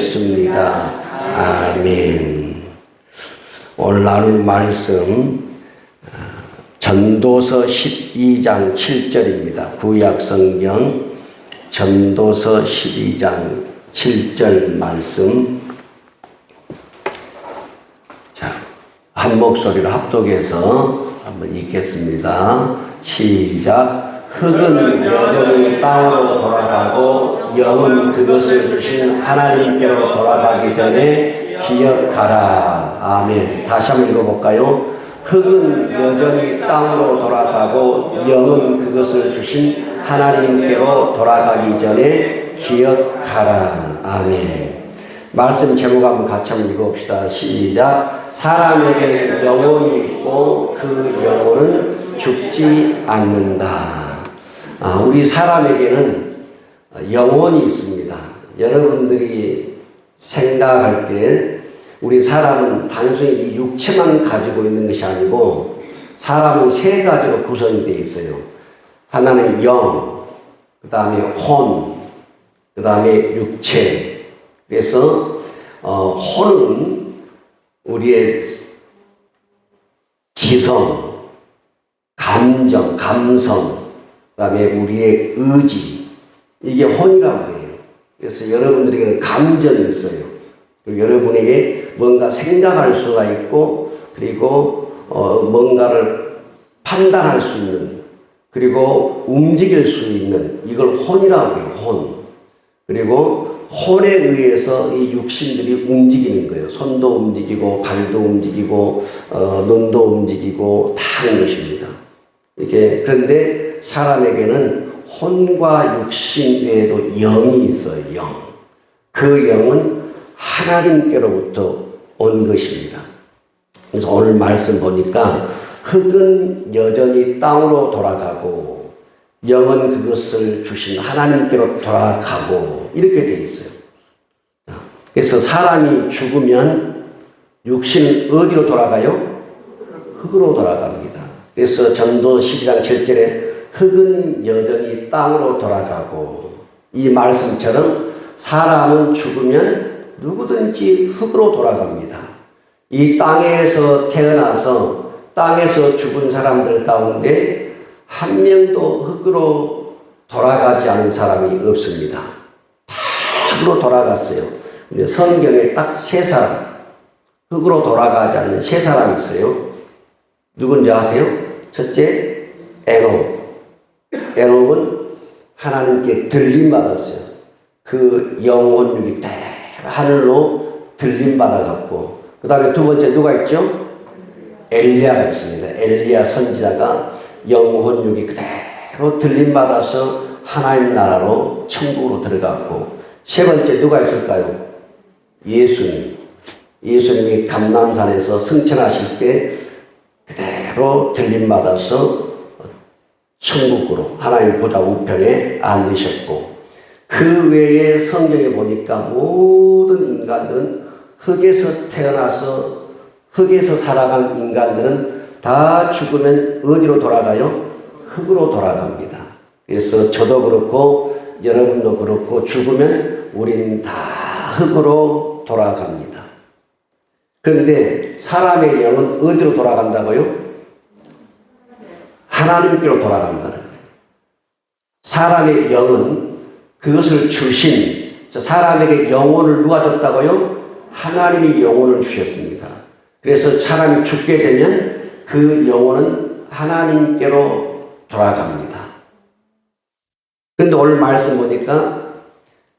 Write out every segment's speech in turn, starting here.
기도하겠습니다. 아멘. 오늘 나눌 말씀 전도서 12장 7절입니다. 구약성경 전도서 12장 7절 말씀. 자, 한 목소리로 합독해서 한번 읽겠습니다. 시작. 흙은 여전히 땅으로 돌아가고 영은 그것을 주신 하나님께로 돌아가기 전에 기억하라. 아멘. 다시 한번 읽어볼까요? 흙은 여전히 땅으로 돌아가고 영은 그것을 주신 하나님께로 돌아가기 전에 기억하라. 아멘. 말씀 제목 한번 같이 한번 읽어봅시다. 시작. 사람에게 영혼이 있고 그 영혼은 죽지 않는다. 우리 사람에게는 영혼이 있습니다. 여러분들이 생각할 때 우리 사람은 단순히 이 육체만 가지고 있는 것이 아니고 사람은 세 가지로 구성이 되어 있어요. 하나는 영, 그 다음에 혼, 그 다음에 육체. 그래서 혼은 우리의 지성, 감정, 감성, 그 다음에 우리의 의지, 이게 혼이라고 해요. 그래서 여러분들에게는 감정이 있어요. 여러분에게 뭔가 생각할 수가 있고, 그리고 뭔가를 판단할 수 있는, 그리고 움직일 수 있는, 이걸 혼이라고 해요. 혼. 그리고 혼에 의해서 이 육신들이 움직이는 거예요. 손도 움직이고 발도 움직이고 눈도 움직이고 다 하는 것입니다. 이렇게. 그런데 사람에게는 혼과 육신 외에도 영이 있어요. 영. 그 영은 하나님께로부터 온 것입니다. 그래서 오늘 말씀 보니까 흙은 여전히 땅으로 돌아가고 영은 그것을 주신 하나님께로 돌아가고 이렇게 되어 있어요. 그래서 사람이 죽으면 육신은 어디로 돌아가요? 흙으로 돌아갑니다. 그래서 전도 12장 7절에 흙은 여전히 땅으로 돌아가고, 이 말씀처럼 사람은 죽으면 누구든지 흙으로 돌아갑니다. 이 땅에서 태어나서 땅에서 죽은 사람들 가운데 한 명도 흙으로 돌아가지 않은 사람이 없습니다. 다 흙으로 돌아갔어요. 근데 성경에 딱 세 사람, 흙으로 돌아가지 않는 세 사람이 있어요. 누군지 아세요? 첫째, 에녹. 에녹은 하나님께 들림받았어요. 그 영혼육이 그대로 하늘로 들림받아갔고, 그 다음에 두 번째 누가 있죠? 엘리야가 있습니다. 엘리야 선지자가 영혼육이 그대로 들림받아서 하나님 나라로 천국으로 들어갔고, 세 번째 누가 있을까요? 예수님. 예수님이 감람산에서 승천하실 때 그대로 들림받아서 천국으로 하나님 보좌 우편에 앉으셨고, 그 외에 성경에 보니까 모든 인간들은 흙에서 태어나서 흙에서 살아간 인간들은 다 죽으면 어디로 돌아가요? 흙으로 돌아갑니다. 그래서 저도 그렇고 여러분도 그렇고 죽으면 우리는 다 흙으로 돌아갑니다. 그런데 사람의 영은 어디로 돌아간다고요? 하나님께로 돌아간다는 거예요. 사람의 영은 그것을 주신, 사람에게 영혼을 누가 줬다고요? 하나님이 영혼을 주셨습니다. 그래서 사람이 죽게 되면 그 영혼은 하나님께로 돌아갑니다. 그런데 오늘 말씀 보니까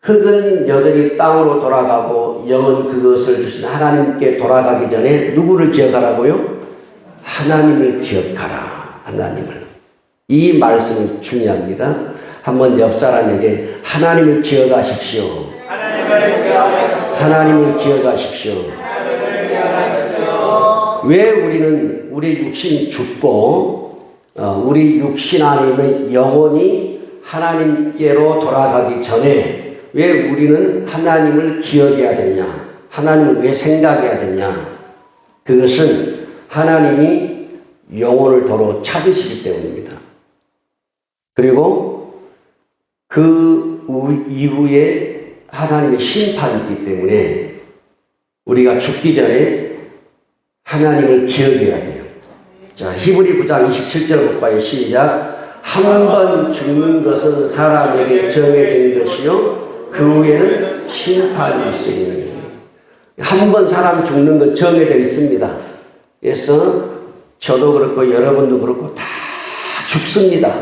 흙은 여전히 땅으로 돌아가고 영은 그것을 주신 하나님께 돌아가기 전에 누구를 기억하라고요? 하나님을 기억하라. 하나님을. 이 말씀이 중요합니다. 한번 옆 사람에게 하나님을 기억하십시오. 하나님을 기억하십시오. 왜 우리는 우리 육신이 죽고 우리 육신 안에 있는 영혼이 하나님께로 돌아가기 전에 왜 우리는 하나님을 기억해야 되냐? 하나님을 왜 생각해야 되냐? 그것은 하나님이 영혼을 도로 찾으시기 때문입니다. 그리고 그 이후에 하나님의 심판이 있기 때문에 우리가 죽기 전에 하나님을 기억해야 돼요. 자, 히브리 9장 27절 볼까요? 시작. 한 번 죽는 것은 사람에게 정해진 것이요 그 후에는 심판이 있으니. 한 번 사람 죽는 건 정해져 있습니다. 그래서 저도 그렇고 여러분도 그렇고 다 죽습니다.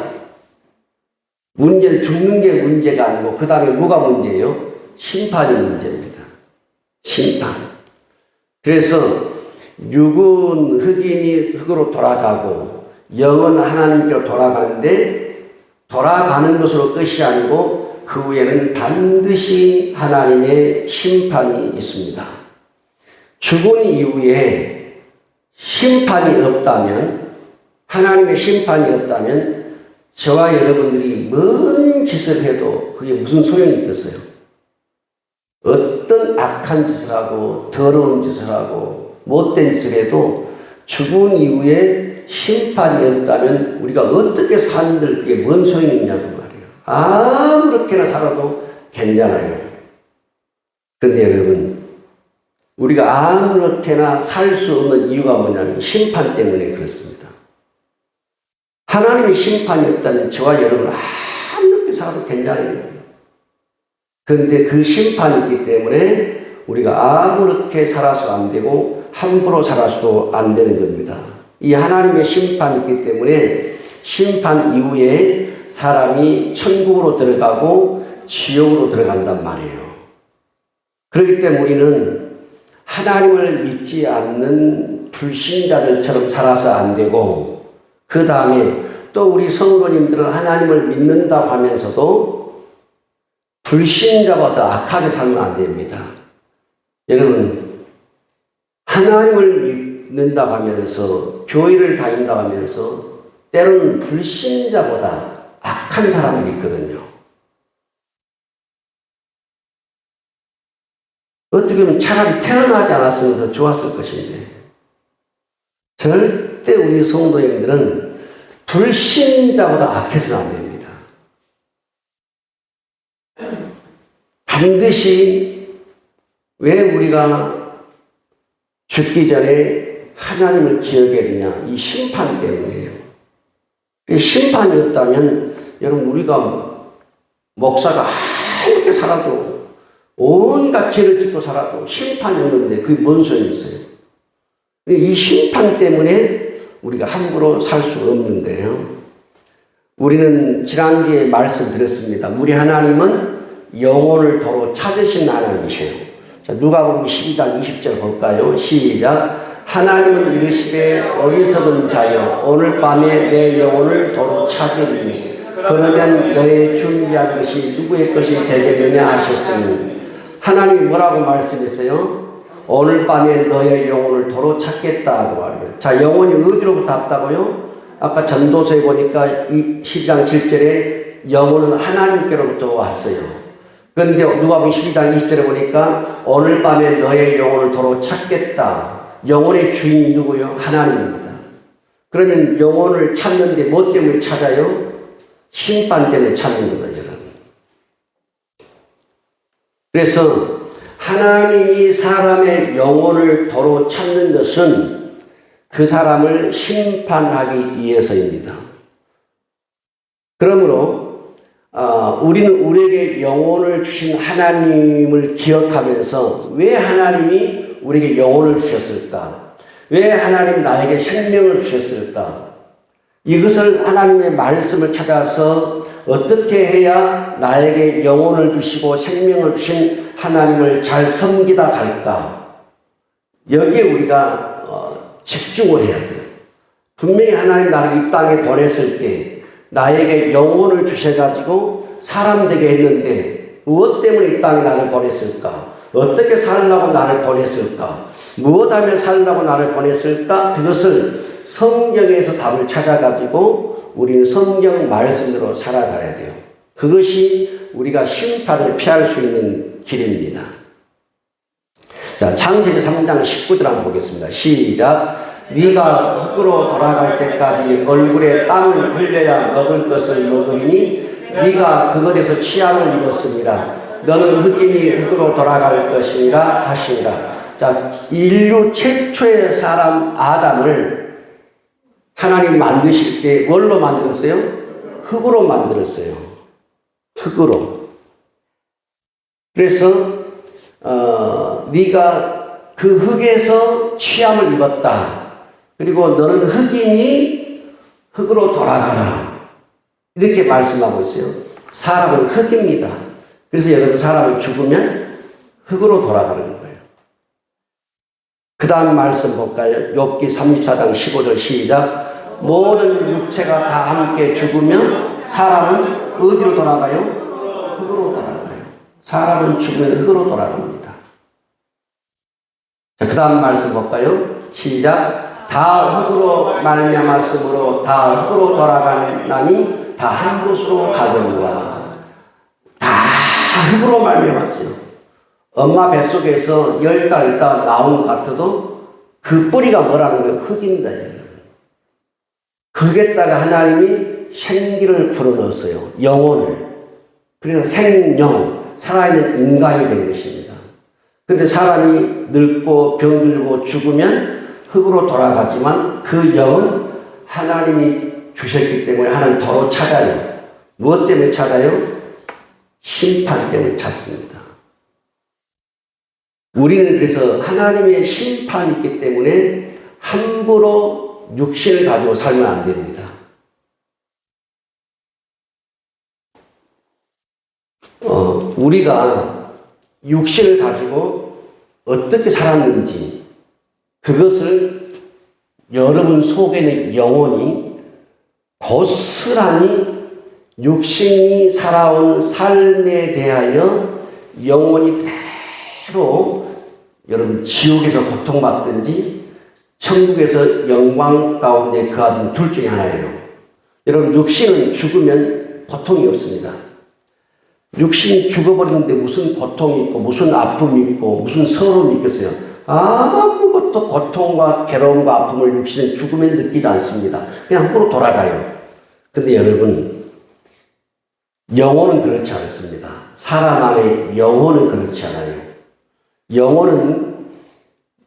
문제는 죽는 게 문제가 아니고 그 다음에 뭐가 문제예요? 심판이 문제입니다. 심판. 그래서 육은 흑인이 흑으로 돌아가고 영은 하나님께로 돌아가는데 돌아가는 것으로 끝이 아니고 그 후에는 반드시 하나님의 심판이 있습니다. 죽은 이후에 심판이 없다면, 하나님의 심판이 없다면 저와 여러분들이 뭔 짓을 해도 그게 무슨 소용이 있겠어요? 어떤 악한 짓을 하고 더러운 짓을 하고 못된 짓을 해도 죽은 이후에 심판이 없다면 우리가 어떻게 산들 그게 뭔 소용이 있냐고 말이에요. 아무렇게나 살아도 괜찮아요. 그런데 여러분, 우리가 아무렇게나 살 수 없는 이유가 뭐냐면 심판 때문에 그렇습니다. 하나님의 심판이 없다면 저와 여러분 아무렇게 살아도 괜찮아요. 그런데 그 심판이 있기 때문에 우리가 아무렇게 살아서 안 되고 함부로 살아서도 안 되는 겁니다. 이 하나님의 심판이 있기 때문에 심판 이후에 사람이 천국으로 들어가고 지옥으로 들어간단 말이에요. 그렇기 때문에 우리는 하나님을 믿지 않는 불신자들처럼 살아서 안 되고 그 다음에 또 우리 성도님들은 하나님을 믿는다고 하면서도 불신자보다 악하게 살면 안 됩니다. 여러분, 하나님을 믿는다고 하면서 교회를 다닌다고 하면서 때로는 불신자보다 악한 사람들이 있거든요. 어떻게 보면 차라리 태어나지 않았으면 더 좋았을 것인데 절대 우리 성도님들은 불신자보다 악해서는 안 됩니다. 반드시 왜 우리가 죽기 전에 하나님을 기억해야 되냐? 이 심판 때문이에요. 이 심판이 없다면 여러분 우리가 목사가 아무렇게 살아도 온갖 죄를 짓고 살아도 심판이 없는데 그게 뭔 소용이 있어요? 이 심판 때문에 우리가 함부로 살 수 없는 거예요. 우리는 지난주에 말씀드렸습니다. 우리 하나님은 영혼을 도로 찾으신 하나님이세요. 자, 누가복음 12장 20절 볼까요? 시작. 하나님은 이르시되 어리석은 자여 오늘 밤에 내 영혼을 도로 찾으리니 그러면 너의 준비한 것이 누구의 것이 되겠느냐 하셨으니 하나님이 뭐라고 말씀했어요? 오늘 밤에 너의 영혼을 도로 찾겠다고 말해요. 자, 영혼이 어디로부터 왔다고요? 아까 전도서에 보니까 12장 7절에 영혼은 하나님께로부터 왔어요. 그런데 누가복음 12장 20절에 보니까 오늘 밤에 너의 영혼을 도로 찾겠다. 영혼의 주인이 누구요? 하나님입니다. 그러면 영혼을 찾는데 뭐 때문에 찾아요? 심판 때문에 찾는 거예요. 그래서 하나님이 사람의 영혼을 도로 찾는 것은 그 사람을 심판하기 위해서입니다. 그러므로 우리는 우리에게 영혼을 주신 하나님을 기억하면서 왜 하나님이 우리에게 영혼을 주셨을까? 왜 하나님이 나에게 생명을 주셨을까? 이것을 하나님의 말씀을 찾아서 어떻게 해야 나에게 영혼을 주시고 생명을 주신 하나님을 잘 섬기다 갈까? 여기에 우리가 집중을 해야 돼요. 분명히 하나님 나를 이 땅에 보냈을 때 나에게 영혼을 주셔가지고 사람 되게 했는데 무엇 때문에 이 땅에 나를 보냈을까? 어떻게 살라고 나를 보냈을까? 무엇하며 살라고 나를 보냈을까? 그것을 성경에서 답을 찾아가지고 우리는 성경 말씀대로 살아가야 돼요. 그것이 우리가 심판을 피할 수 있는 길입니다. 자, 창세기 3장 19절 한번 보겠습니다. 시작. 네가 흙으로 돌아갈 때까지 얼굴에 땀을 흘려야 먹을 것을 먹으니 네가 그것에서 취함을 입었습니다. 너는 흙이니 흙으로 돌아갈 것이니라 하시니라. 자, 인류 최초의 사람 아담을 하나님 만드실 때 뭘로 만들었어요? 흙으로 만들었어요. 흙으로. 그래서 네가 그 흙에서 취함을 입었다. 그리고 너는 흙이니 흙으로 돌아가라. 이렇게 말씀하고 있어요. 사람은 흙입니다. 그래서 여러분 사람은 죽으면 흙으로 돌아가는 거예요. 그 다음 말씀 볼까요? 욥기 34장 15절 시작. 모든 육체가 다 함께 죽으면 사람은 어디로 돌아가요? 흙으로 돌아가요. 사람은 죽으면 흙으로 돌아갑니다. 자, 그 다음 말씀 볼까요? 시작. 다 흙으로 말미암았으므로 다 흙으로 돌아가나니 다 한 곳으로 가거니와. 다 흙으로 말미암았어요. 엄마 뱃속에서 10달 있다가 나온 것 같아도 그 뿌리가 뭐라는 거예요? 흙입니다. 흙에다가 하나님이 생기를 불어넣었어요. 영혼을. 그래서 생령, 살아있는 인간이 된 것입니다. 그런데 사람이 늙고 병들고 죽으면 흙으로 돌아가지만 그 영은 하나님이 주셨기 때문에 하나님 도로 찾아요. 무엇 때문에 찾아요? 심판 때문에 찾습니다. 우리는 그래서 하나님의 심판이 있기 때문에 함부로 육신을 가지고 살면 안 됩니다. 우리가 육신을 가지고 어떻게 살았는지 그것을 여러분 속에는 영혼이 고스란히 육신이 살아온 삶에 대하여 영혼이 그대로 여러분 지옥에서 고통받든지 천국에서 영광 가운데 거하든 둘 중에 하나예요. 여러분 육신은 죽으면 고통이 없습니다. 육신이 죽어버리는데 무슨 고통이 있고 무슨 아픔이 있고 무슨 서러움이 있겠어요? 아무것도 고통과 괴로움과 아픔을 육신은 죽으면 느끼지 않습니다. 그냥 함부로 돌아가요. 근데 여러분 영혼은 그렇지 않습니다. 사람 안에 영혼은 그렇지 않아요. 영혼은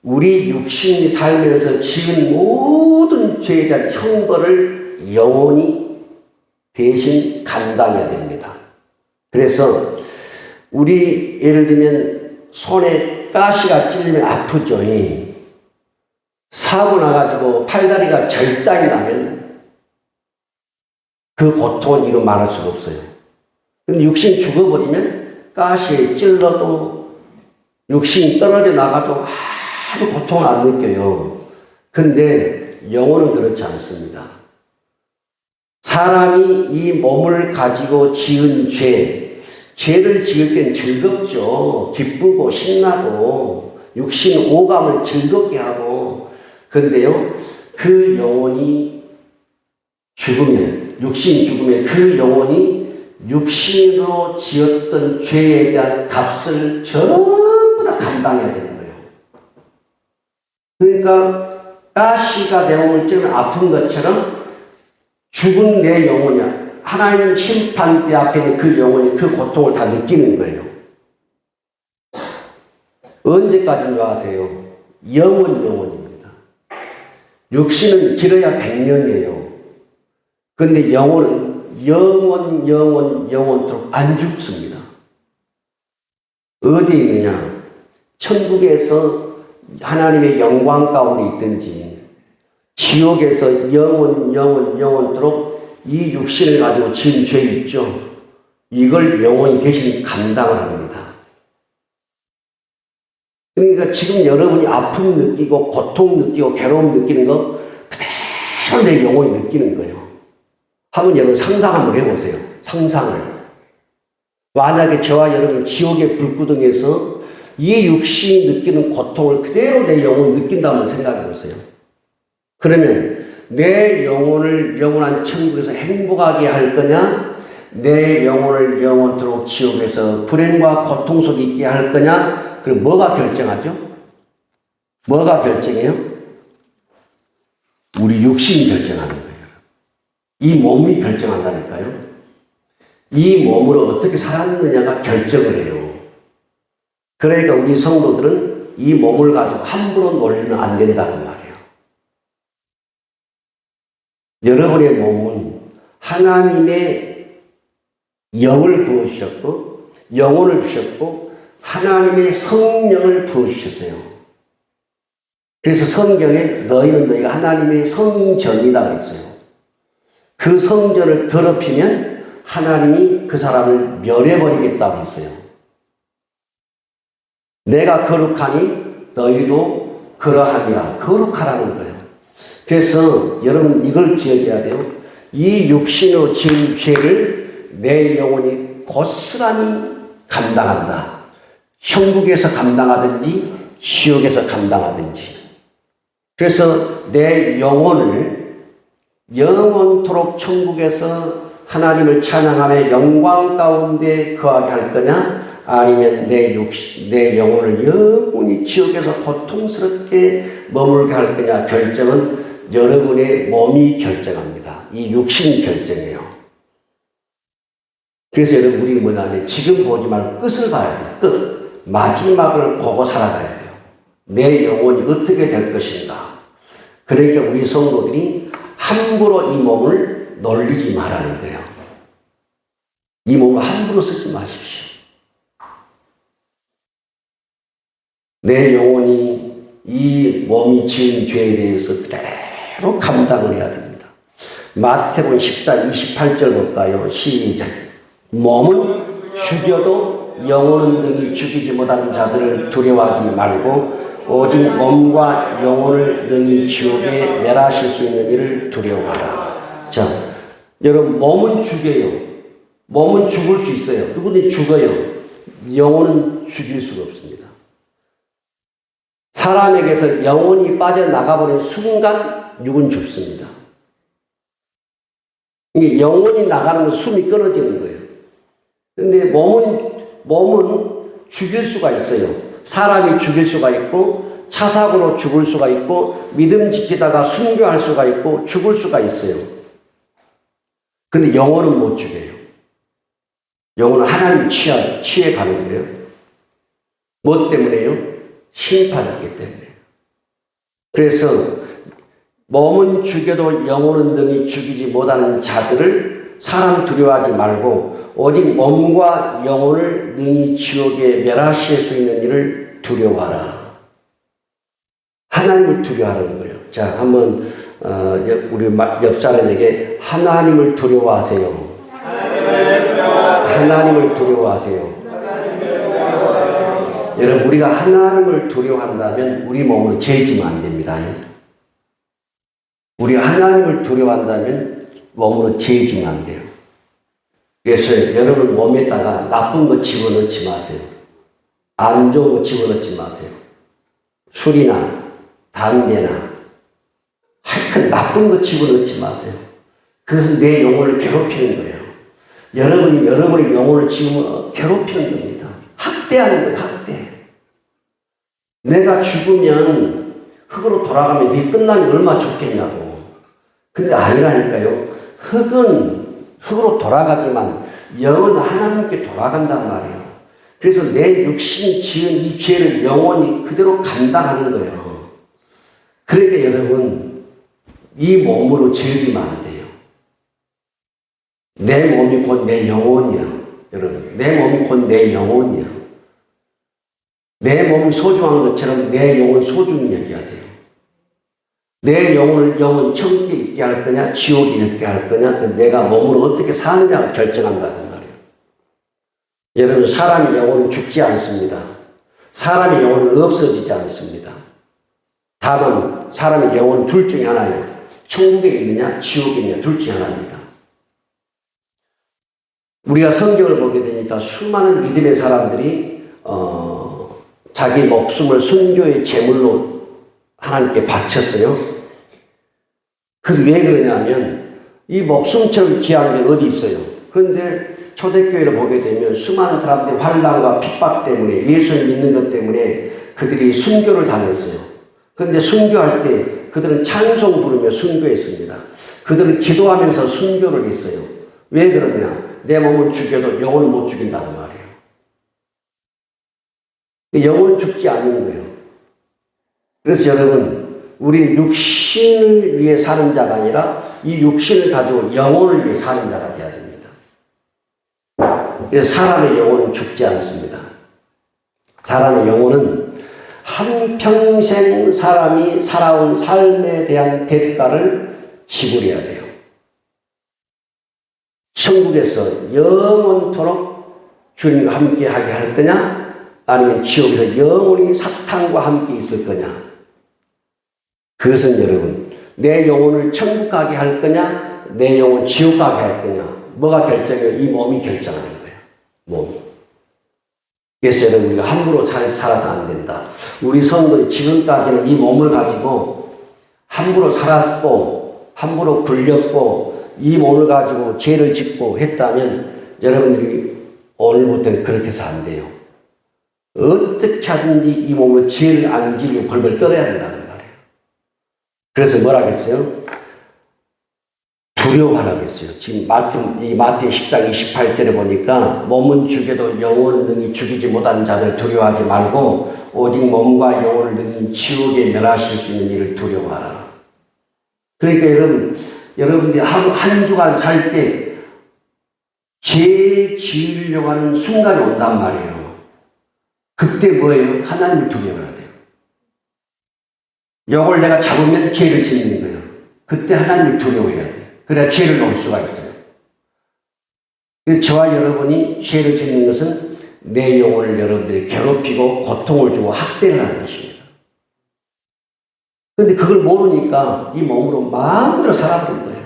우리 육신이 살면서 지은 모든 죄에 대한 형벌을 영혼이 대신 감당해야 됩니다. 그래서 우리 예를 들면 손에 가시가 찔리면 아프죠. 사고 나가지고 팔다리가 절단이 나면 그 고통은 이루 말할 수가 없어요. 근데 육신이 죽어버리면 가시에 찔러도 육신이 떨어져 나가도 아무 고통을 안 느껴요. 근데 영혼은 그렇지 않습니다. 사람이 이 몸을 가지고 지은 죄를 지을 땐 즐겁죠. 기쁘고 신나고 육신 오감을 즐겁게 하고. 그런데요, 그 영혼이 죽으면, 육신이 죽으면 그 영혼이 육신으로 지었던 죄에 대한 값을 전부 다 감당해야 되는 거예요. 그러니까 가시가 내 몸을 찌르면 아픈 것처럼 죽은 내 영혼이 하나님 심판대 앞에 있는 그 영혼이 그 고통을 다 느끼는 거예요. 언제까지 아세요? 영원입니다. 육신은 길어야 100년이에요. 그런데 영혼은 영원토록 안 죽습니다. 어디에 있느냐? 천국에서 하나님의 영광 가운데 있든지 지옥에서 영원토록 이 육신을 가지고 지은 죄 있죠. 이걸 영혼이 대신 감당을 합니다. 그러니까 지금 여러분이 아픔 느끼고 고통 느끼고 괴로움 느끼는 거 그대로 내 영혼이 느끼는 거예요. 한번 여러분 상상 한번 해보세요. 상상을. 만약에 저와 여러분 지옥의 불구덩이에서 이 육신이 느끼는 고통을 그대로 내 영혼이 느낀다면 생각해 보세요. 그러면 내 영혼을 영원한 천국에서 행복하게 할 거냐? 내 영혼을 영원토록 지옥에서 불행과 고통 속에 있게 할 거냐? 그럼 뭐가 결정하죠? 뭐가 결정해요? 우리 육신이 결정하는 거예요. 이 몸이 결정한다니까요. 이 몸으로 어떻게 살았느냐가 결정을 해요. 그러니까 우리 성도들은 이 몸을 가지고 함부로 놀리면 안 된다는 말이에요. 여러분의 몸은 하나님의 영을 부어주셨고 영혼을 주셨고 하나님의 성령을 부어주셨어요. 그래서 성경에 너희는 너희가 하나님의 성전이다 그랬어요. 그 성전을 더럽히면 하나님이 그 사람을 멸해버리겠다고 했어요. 내가 거룩하니 너희도 그러하니라. 거룩하라는 거예요. 그래서 여러분 이걸 기억해야 돼요. 이 육신으로 지은 죄를 내 영혼이 고스란히 감당한다. 천국에서 감당하든지 지옥에서 감당하든지. 그래서 내 영혼을 영원토록 천국에서 하나님을 찬양하며 영광 가운데 거하게 할 거냐? 아니면 내 영혼을 영원히 지옥에서 고통스럽게 머물게 할 거냐? 결정은 여러분의 몸이 결정합니다. 이 육신이 결정해요. 그래서 여러분 우리 뭐냐면 지금 보지 말고 끝을 봐야 돼요. 끝. 마지막을 보고 살아가야 돼요. 내 영혼이 어떻게 될 것인가. 그러니까 우리 성도들이 함부로 이 몸을 놀리지 말라는 거예요. 이 몸을 함부로 쓰지 마십시오. 내 영혼이 이 몸이 지은 죄에 대해서 그대로 감당을 해야 됩니다. 마태복음 10장 28절 볼까요? 시작. 몸은 죽여도 영혼은 능히 죽이지 못하는 자들을 두려워하지 말고 오직 몸과 영혼을 능히 지옥에 멸하실 수 있는 이를 두려워하라. 자, 여러분 몸은 죽여요. 몸은 죽을 수 있어요. 그분이 죽어요. 영혼은 죽일 수가 없습니다. 사람에게서 영혼이 빠져나가버린 순간 육은 죽습니다. 이게 영혼이 나가는 건 숨이 끊어지는 거예요. 그런데 몸은 죽일 수가 있어요. 사람이 죽일 수가 있고 차삭으로 죽을 수가 있고 믿음 지키다가 순교할 수가 있고 죽을 수가 있어요. 그런데 영혼은 못 죽여요. 영혼은 하나님 취해 가는 거예요. 뭐 때문에요? 심판이 있기 때문에. 그래서 몸은 죽여도 영혼은 능히 죽이지 못하는 자들을 사람 두려워하지 말고 오직 몸과 영혼을 능히 지옥에 멸하실 수 있는 일을 두려워하라. 하나님을 두려워하는 거예요. 자, 한번 우리 옆 사람에게 하나님을 두려워하세요. 하나님을 두려워하세요. 여러분 우리가 하나님을 두려워한다면 우리 몸으로 죄지면 안 됩니다. 우리가 하나님을 두려워한다면 몸으로 죄지면 안 돼요. 그래서 여러분 몸에다가 나쁜 거 집어넣지 마세요. 안 좋은 거 집어넣지 마세요. 술이나 담배나 하여튼 나쁜 거 집어넣지 마세요. 그래서 내 영혼을 괴롭히는 거예요. 여러분이 여러분의 영혼을 지금 괴롭히는 겁니다. 학대하는 거예요. 학대. 내가 죽으면 흙으로 돌아가면 네 끝나면 얼마나 좋겠냐고. 근데 아니라니까요. 흙은 흙으로 돌아가지만 영은 하나님께 돌아간단 말이에요. 그래서 내 육신이 지은 이 죄를 영원히 그대로 감당하는 거예요. 그러니까 여러분 이 몸으로 지으지면 안 돼요. 내 몸이 곧 내 영혼이야. 여러분 내 몸이 곧 내 영혼이야. 내 몸이 소중한 것처럼 내 영혼 소중히 여겨야 돼요. 내 영혼 천국에 있게 할 거냐 지옥에 있게 할 거냐 내가 몸으로 어떻게 사느냐가 결정한다는 말이에요. 여러분 사람의 영혼은 죽지 않습니다. 사람의 영혼은 없어지지 않습니다. 다만 사람의 영혼은 둘 중에 하나예요. 천국에 있느냐 지옥에 있느냐 둘 중에 하나입니다. 우리가 성경을 보게 되니까 수많은 믿음의 사람들이 자기 목숨을 순교의 제물로 하나님께 바쳤어요. 왜 그러냐면 이 목숨처럼 귀한 게 어디 있어요. 그런데 초대교회를 보게 되면 수많은 사람들이 환난과 핍박 때문에 예수를 믿는 것 때문에 그들이 순교를 당했어요. 그런데 순교할 때 그들은 찬송 부르며 순교했습니다. 그들은 기도하면서 순교를 했어요. 왜 그러냐? 내 몸을 죽여도 영혼을 못 죽인다는 말이에요. 영혼은 죽지 않는 거예요. 그래서 여러분, 우리 육신을 위해 사는 자가 아니라 이 육신을 가지고 영혼을 위해 사는 자가 되어야 됩니다. 그래서 사람의 영혼은 죽지 않습니다. 사람의 영혼은 한평생 사람이 살아온 삶에 대한 대가를 지불해야 돼요. 천국에서 영원토록 주님과 함께하게 할 거냐? 아니면 지옥에서 영원히 사탄과 함께 있을 거냐? 그것은 여러분, 내 영혼을 천국 가게 할 거냐? 내 영혼 지옥 가게 할 거냐? 뭐가 결정해요? 이 몸이 결정하는 거예요. 몸이. 그래서 여러분, 우리가 함부로 살아서 안 된다. 우리 성도는 지금까지는 이 몸을 가지고 함부로 살았고, 함부로 굴렸고, 이 몸을 가지고 죄를 짓고 했다면 여러분들이 오늘부터는 그렇게 해서 안 돼요. 어떻게 하든지 이 몸을 죄를 안 지고 벌벌 떨어야 된다는 말이에요. 그래서 뭐라 그랬어요? 두려워하라고 했어요. 지금 마태 10장 28절에 보니까 몸은 죽여도 영혼은 능히 죽이지 못한 자들 두려워하지 말고 오직 몸과 영혼을 능히 지옥에 멸하실 수 있는 일을 두려워하라. 그러니까 여러분들이 한 주간 살 때 죄 지으려고 하는 순간이 온단 말이에요. 그때 뭐예요? 하나님을 두려워해야 돼요. 이걸 내가 잡으면 죄를 짓는 거예요. 그때 하나님을 두려워해야 돼요. 그래야 죄를 놓을 수가 있어요. 그래서 저와 여러분이 죄를 짓는 것은 내 영혼을 여러분들이 괴롭히고 고통을 주고 학대를 하는 것입니다. 그런데 그걸 모르니까 이 몸으로 마음대로 살아버린 거예요.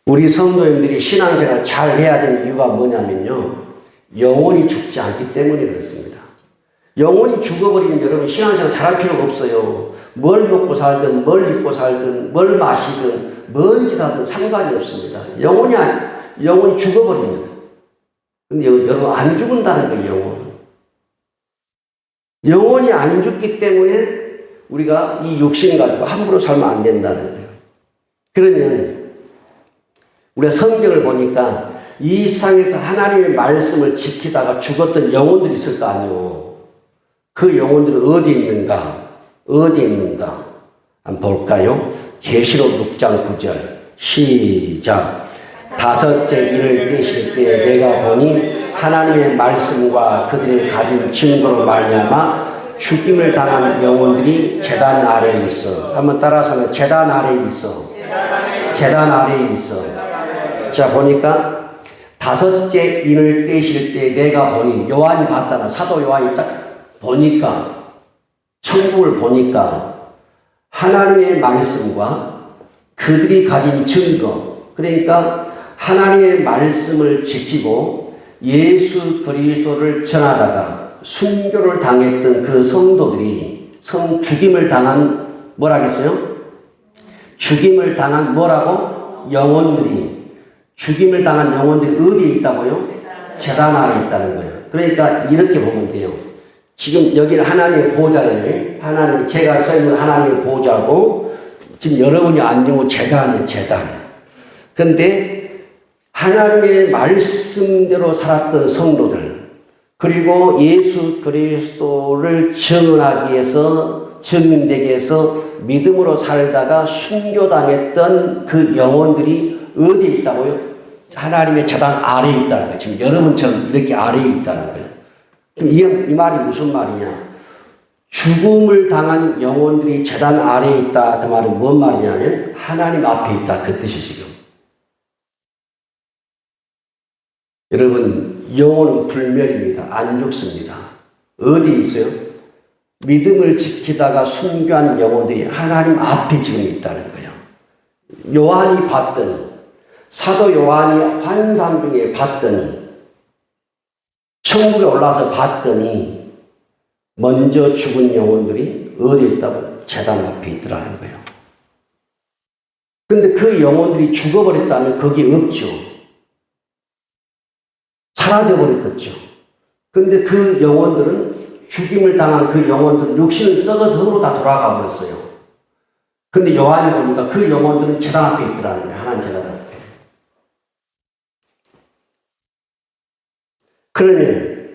우리 성도님들이 신앙생활 잘 해야 되는 이유가 뭐냐면요. 영혼이 죽지 않기 때문에 그렇습니다. 영혼이 죽어버리면 여러분 신앙생활 잘할 필요가 없어요. 뭘 먹고 살든 뭘 입고 살든 뭘 마시든 뭔 짓 하든 상관이 없습니다. 영혼이 죽어버리면. 근데 여러분 안 죽는다는 거예요. 영혼이 안 죽기 때문에 우리가 이 욕심 가지고 함부로 살면 안 된다는 거예요. 그러면 우리가 성경을 보니까 이 세상에서 하나님의 말씀을 지키다가 죽었던 영혼들이 있을 거 아니에요. 그 영혼들은 어디에 있는가? 어디에 있는가? 한번 볼까요? 계시록 6장 9절 시작. 다섯째 이를 떼실 때 내가 보니 하나님의 말씀과 그들이 가진 증거로 말미암아 죽임을 당한 영혼들이 제단 아래에 있어. 한번 따라서는 제단 아래에 있어. 제단 아래에 있어. 자 보니까 다섯째 인을 떼실 때 내가 보니 요한이 봤다는 사도 요한이 딱 보니까 천국을 보니까 하나님의 말씀과 그들이 가진 증거 그러니까 하나님의 말씀을 지키고 예수 그리스도를 전하다가 순교를 당했던 그 성도들이 죽임을 당한 뭐라겠어요? 죽임을 당한 뭐라고? 영혼들이 죽임을 당한 영혼들이 어디에 있다고요? 제단 아래에 있다는 거예요. 그러니까 이렇게 보면 돼요. 지금 여기는 하나님의 보좌를 제가 서 있는 하나님의 보좌고 지금 여러분이 앉은 곳 제단이에요. 제단. 그런데 하나님의 말씀대로 살았던 성도들 그리고 예수 그리스도를 증언하기 위해서 증인되게 해서 믿음으로 살다가 순교당했던 그 영혼들이 어디에 있다고요? 하나님의 제단 아래에 있다는 거예요. 지금 여러분처럼 이렇게 아래에 있다는 거예요. 이 말이 무슨 말이냐? 죽음을 당한 영혼들이 제단 아래에 있다. 그 말은 뭔 말이냐면 하나님 앞에 있다. 그 뜻이 지금. 여러분 영혼은 불멸입니다. 안 죽습니다. 어디에 있어요? 믿음을 지키다가 순교한 영혼들이 하나님 앞에 지금 있다는 거예요. 요한이 봤더니 사도 요한이 환상 중에 봤더니 천국에 올라서 봤더니 먼저 죽은 영혼들이 어디에 있다고? 제단 앞에 있더라는 거예요. 그런데 그 영혼들이 죽어버렸다면 거기 없죠. 사라져버렸겠죠. 그런데 그 영혼들은 죽임을 당한 그 영혼들은 육신을 썩어서 흙으로 다 돌아가 버렸어요. 그런데 요한이 보니까 그 영혼들은 제단 앞에 있더라는 거예요. 하나님 제단 앞에. 그러면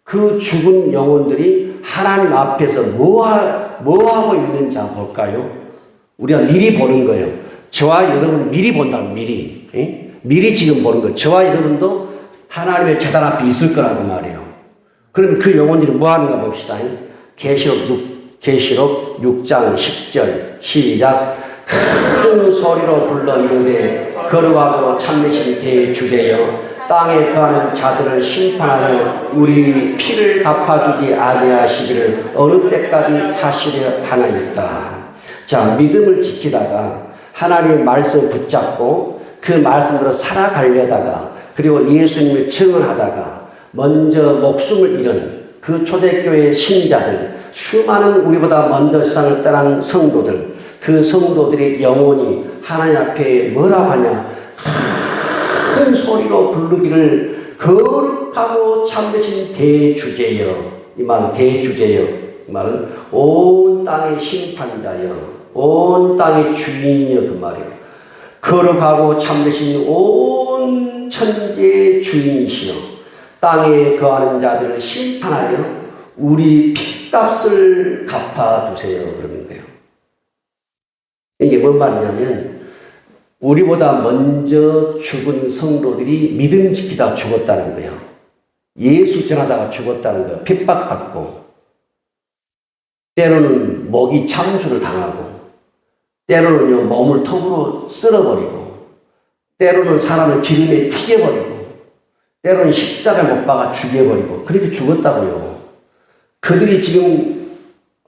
그 죽은 영혼들이 하나님 앞에서 뭐 하고 있는지 한번 볼까요? 우리가 미리 보는 거예요. 저와 여러분 미리 본다는 미리. 미리 지금 보는 거예요. 저와 여러분도 하나님의 제단 앞에 있을 거라고 말이에요. 그러면 그 영혼들이 뭐 하는가 봅시다. 계시록 6장 10절 시작. 큰 소리로 불러 이르되 거룩하고 참되신 대주되여 땅에 거하는 자들을 심판하여 우리 피를 갚아주지 아니하시기를 어느 때까지 하시려 하나이까. 자, 믿음을 지키다가 하나님의 말씀을 붙잡고 그 말씀으로 살아가려다가 그리고 예수님을 증언하다가 먼저 목숨을 잃은 그 초대교회 신자들, 수많은 우리보다 먼저 세상을 떠난 성도들, 그 성도들의 영혼이 하나님 앞에 뭐라고 하냐? 큰 소리로 부르기를 거룩하고 참되신 대주제여. 이 말은 대주제여. 이 말은 온 땅의 심판자여. 온 땅의 주인이여. 그 말이에요. 거룩하고 참되신 온 천지의 주인이시여. 땅에 거하는 자들을 심판하여 우리 핏값을 갚아주세요. 그러는 거예요. 이게 뭔 말이냐면 우리보다 먼저 죽은 성도들이 믿음 지키다가 죽었다는 거예요. 예수 전하다가 죽었다는 거예요. 핍박받고 때로는 먹이 참수를 당하고 때로는요 몸을 톱으로 쓸어버리고 때로는 사람을 기름에 튀겨버리고 때로는 십자가에 못 박아 죽여버리고 그렇게 죽었다고요. 그들이 지금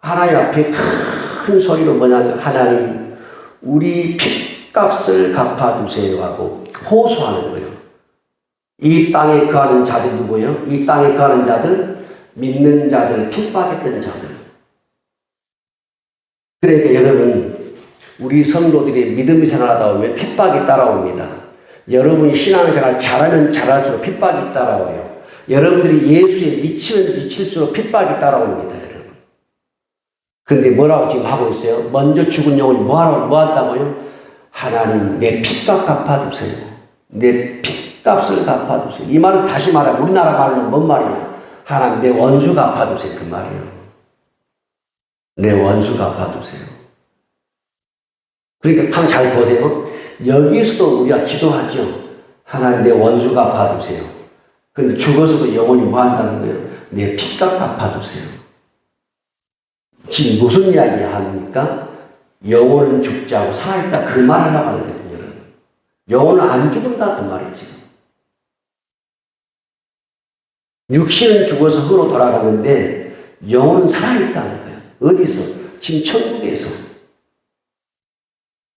하나님 앞에 큰 소리로 뭐냐 하나님 우리 핏값을 갚아주세요 하고 호소하는 거예요. 이 땅에 거하는 자들 누구예요? 이 땅에 거하는 자들 믿는 자들 핍박했던 자들. 그러니까 여러분 우리 성도들이 믿음의 생활하다 보면 핍박이 따라옵니다. 여러분이 신앙생활 잘하면 잘할수록 핍박이 따라와요. 여러분들이 예수에 미치면 미칠수록 핍박이 따라옵니다. 여러분. 그런데 뭐라고 지금 하고 있어요? 먼저 죽은 영혼이 뭐 한다고요? 하나님 내 핏값 갚아주세요. 내 핏값을 갚아주세요. 이 말은 다시 말하면 우리나라 말로는 뭔 말이냐? 하나님 내 원수 갚아주세요. 그 말이에요. 내 원수 갚아주세요. 그러니까 참 잘 보세요. 여기서도 우리가 기도하죠. 하나님 내 원수 갚아주세요. 그런데 죽어서도 영혼이 뭐 한다는 거예요? 내 핏값 갚아주세요. 지금 무슨 이야기 합니까? 영혼은 죽지 않고 살아있다 그 말을 하려고 하거든요. 영혼은 안 죽는다 그 말이지. 육신은 죽어서 흙으로 돌아가는데 영혼은 살아있다는 거예요. 어디서? 지금 천국에서.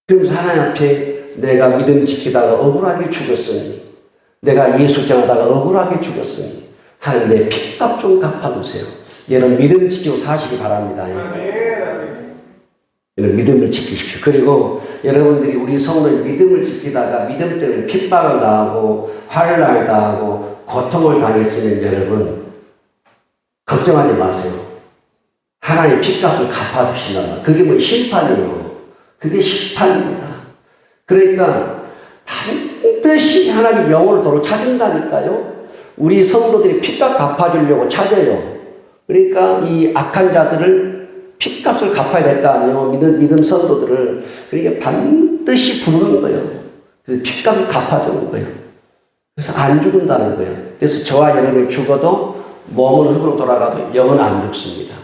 그러면서 하나님 앞에 내가 믿음 지키다가 억울하게 죽었으니 내가 예수 전하다가 억울하게 죽었으니 하나님 내 핏값 좀 갚아주세요. 여러분 믿음 지키고 사시기 바랍니다. 여러분 믿음을 지키십시오. 그리고 여러분들이 우리 성도의 믿음을 지키다가 믿음 때문에 핍박을 당하고 환난을 당하고 고통을 당했으면 여러분 걱정하지 마세요. 하나님 핏값을 갚아주신다. 그게 뭐 심판이에요. 그게 심판입니다. 그러니까 반드시 하나님 영혼을 도로 찾은다니까요. 우리 성도들이 핏값 갚아주려고 찾아요. 그러니까 이 악한 자들을 핏값을 갚아야 될 거 아니에요. 믿음 성도들을. 그러니까 반드시 부르는 거예요. 그래서 핏값을 갚아주는 거예요. 그래서 안 죽는다는 거예요. 그래서 저와 여러분이 죽어도 몸은 흙으로 돌아가도 영은 안 죽습니다.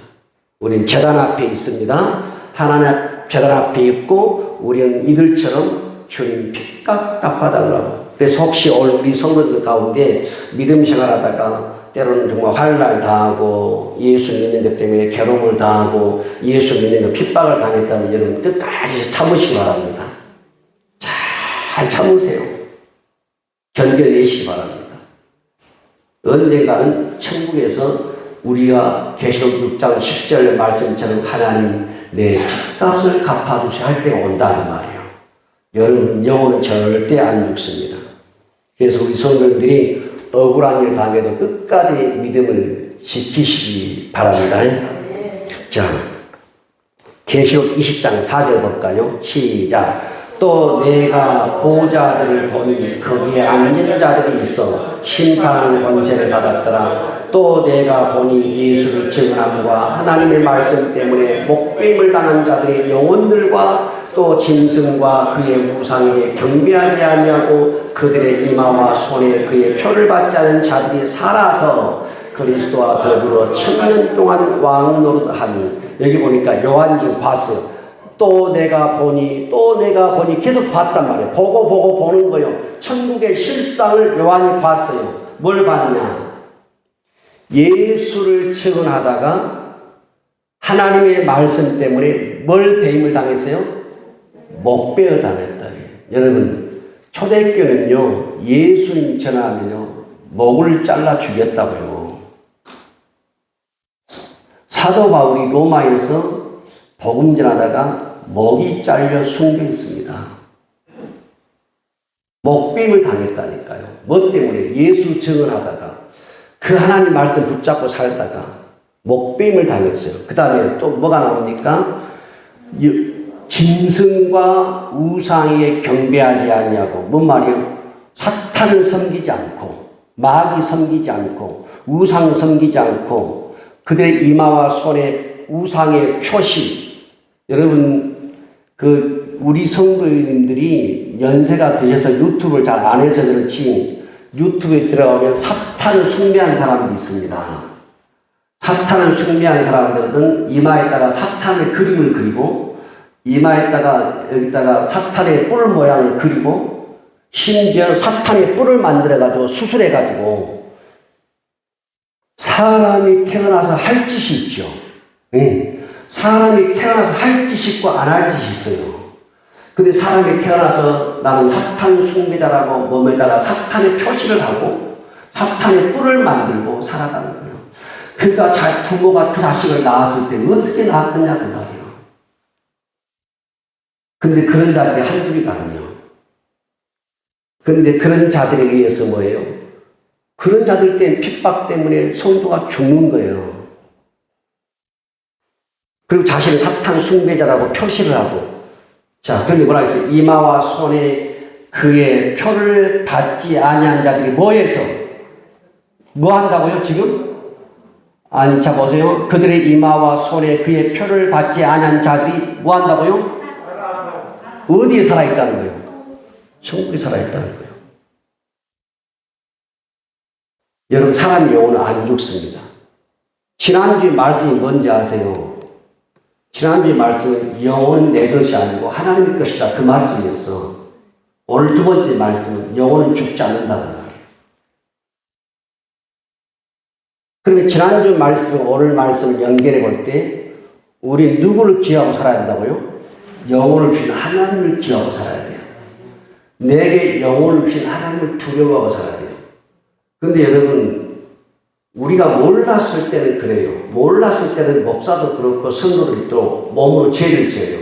우리는 제단 앞에 있습니다. 하나님 제단 앞에 있고 우리는 이들처럼 주님 핏값 갚아달라고. 그래서 혹시 오늘 우리 성도들 가운데 믿음 생활하다가 때로는 정말 환난을 당하고 예수 믿는 것 때문에 괴로움을 당하고 예수 믿는 것 핍박을 당했다면 여러분 끝까지 참으시기 바랍니다. 잘 참으세요. 견뎌내시기 바랍니다. 언젠가는 천국에서 우리가 계시록 6장 10절 말씀처럼 하나님 내 핏값을 갚아주셔야 할 때가 온다는 말이에요. 여러분 영혼은 절대 안 죽습니다. 그래서 우리 성도들이 억울한 일을 당해도 끝까지 믿음을 지키시기 바랍니다. 자, 계시록 20장 4절 볼까요? 시작. 또 내가 보좌들을 보니 거기에 앉은 자들이 있어 심판하는 권세를 받았더라. 또 내가 보니 예수를 증언함과 하나님의 말씀 때문에 목배임을 당한 자들의 영혼들과 또 짐승과 그의 우상에게 경배하지 아니하고 그들의 이마와 손에 그의 표를 받지 않은 자들이 살아서 그리스도와 더불어 1000년 동안 왕 노릇하니. 여기 보니까 요한이 지금 봤어요. 또 내가 보니 계속 봤단 말이에요. 보고 보는 거예요. 천국의 실상을 요한이 봤어요. 뭘 봤냐? 예수를 증언하다가 하나님의 말씀 때문에 뭘 배임을 당했어요? 목배어 당했다. 여러분, 초대교회는요, 예수님 전하면요, 목을 잘라 죽였다고요. 사도 바울이 로마에서 복음 전하다가 목이 잘려 숨겨 있습니다. 목배임을 당했다니까요. 뭐 때문에? 예수 증언하다가 그 하나님 말씀 붙잡고 살다가 목배임을 당했어요. 그 다음에 또 뭐가 나옵니까? 짐승과 우상에 경배하지 아니하고, 뭔 말이에요? 사탄을 섬기지 않고, 마귀 섬기지 않고, 우상 섬기지 않고, 그들의 이마와 손에 우상의 표시. 여러분, 우리 성도님들이 연세가 드셔서 유튜브를 잘 안 해서 그렇지, 유튜브에 들어가면 사탄을 숭배한 사람들이 있습니다. 사탄을 숭배한 사람들은 이마에다가 사탄의 그림을 그리고, 이마에다가 여기다가 사탄의 뿔 모양을 그리고, 심지어 사탄의 뿔을 만들어가지고 수술해가지고 사람이 태어나서 할 짓이 있죠. 사람이 태어나서 할 짓이 있고 안 할 짓이 있어요. 근데 사람이 태어나서 나는 사탄 숭배자라고 몸에다가 사탄의 표시를 하고 사탄의 뿔을 만들고 살아가는 거예요. 그러니까 부모가 그 자식을 낳았을 때 어떻게 낳았느냐 그 말이에요. 근데 그런 자들이 한둘이가 아니에요. 그런데 그런 자들에 의해서 뭐예요? 그런 자들 때문에 핍박 때문에 성도가 죽는 거예요. 그리고 자신을 사탄 숭배자라고 표시를 하고. 자, 그런데 뭐라 했어요? 이마와 손에 그의 표를 받지 아니한 자들이 뭐해서? 뭐 한다고요, 지금? 아니, 자, 보세요. 그들의 이마와 손에 그의 표를 받지 아니한 자들이 뭐 한다고요? 어디에 살아있다는 거예요? 천국에 살아있다는 거예요. 여러분, 사람 영혼은 안 죽습니다. 지난주에 말씀이 뭔지 아세요? 지난주에 말씀은 영혼은 내 것이 아니고 하나님의 것이다. 그 말씀이었어. 오늘 두 번째 말씀은 영혼은 죽지 않는다는 말이에요. 그러면 지난주 말씀과 오늘 말씀을 연결해 볼 때 우리 누구를 기하고 살아야 한다고요? 영혼을 주신 하나님을 기하고 살아야 돼요. 내게 영혼을 주신 하나님을 두려워하고 살아야 돼요. 그런데 여러분, 우리가 몰랐을 때는 그래요. 몰랐을 때는 목사도 그렇고 성도들도 몸으로 죄를 지어요.